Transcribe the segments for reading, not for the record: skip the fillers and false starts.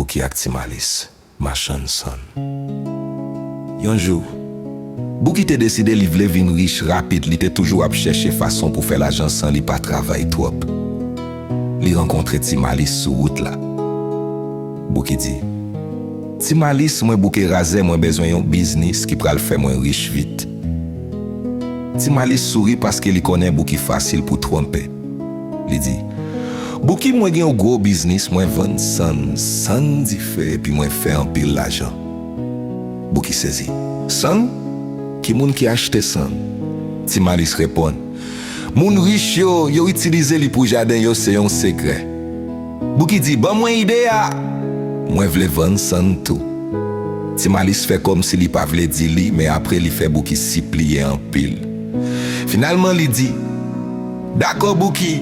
Bouki ak Timalis, machan son. Yon jou, Bouki te deside li vle vin riche rapide, li te toujou ap chèche fason pou fè l'ajan san li pa travay trop. Li renkontre Timalis sou route la. Bouki di, Timalis mwen bouke raze mwen bezwen yon biznis ki pral fè mwen riche vite. Timalis souri paske li konen Bouki fasil pou trompe. Li di, Bouki mwen gen yon gros biznis mwen vend san di fè pi mwen fè an pil l'ajan. Bouki sezi, san? Ki moun ki achete san? Timalis repon, moun riche yo itilize li pou jaden yo se yon sekre. Bouki di, ban mwen ide ya. Mwen vle vend san tou. Timalis fè kom si li pa vle di li, mais apre li fè Bouki si pliye an pil. Finalman li di, dako Bouki,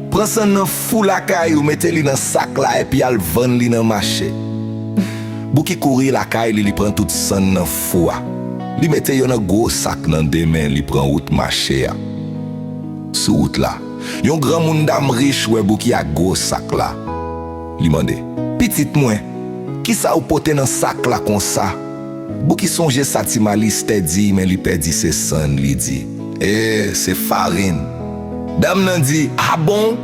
pran san nan fou lakay ou mette li nan sak la epi al vend li nan mache. Bouki kouri lakay li pran tout san nan fou a. Li mette yon nan gros sak nan demen li pran route mache a. Sou route la, yon gran moun dam riche we Bouki a gros sak la. Li mande, pitit mwen, ki sa ou pote nan sak la kon sa? Bouki sonje sa Timalis te di, men li pedi se san li di. Se farine. Dam nan di, bon?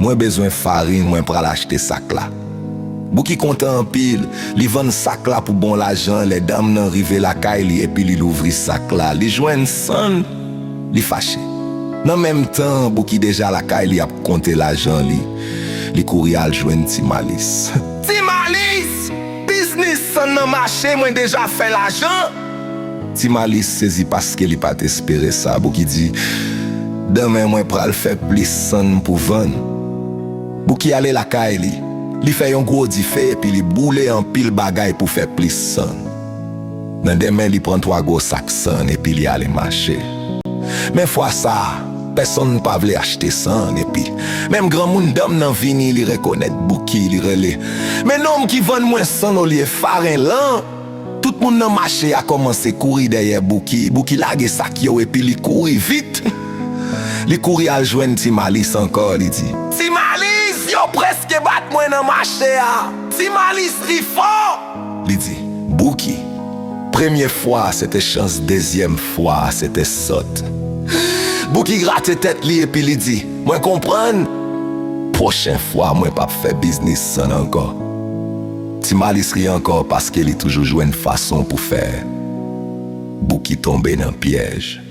Mwen bezwen farine, mwen pral achete sak la. Bouki kontan pil, li vend sak la pou bon l'ajan, le dam nan rive la kay li epi li louvri sak la. Li jwen san, li fache. Nan menm tan, Bouki deja la kay li ap konte l'ajan li. Li kouri al jwen Timalis. Timalis! Biznis san nan mache mwen deja fè l'ajan? Timalis sezi paske li pat espere sa. Bouki di, demen mwen pral fè plis san pou vend. Bouki ale la kay li. Li fè yon gros di fè epi li boule an pil bagay pou fè plis san. Nan demen li pran 3 gros sak san epi li ale mache. Men fwa sa, person pa vle achete san epi. Mem gran moun dam nan vini li rekonet Bouki li rele. Men nom ki vend mwen san o liye farin lan. Tout moun nan mache a komanse kouri deye Bouki. Bouki lage sak yo epi li kouri vite. Li kouri al jwen Timalis ankor li di. Timalis, yo preske bat mwen nan mache a. Timalis li fort. Li di, Bouki, première fois c'était chance, deuxième fois c'était sotte. Bouki gratte tête li epi li di, mwen kompran? Prochaine fois mwen pa fè business san ankor. Timalis ri ankor paske li toujou jwen fason pou fè Bouki tombe nan piège.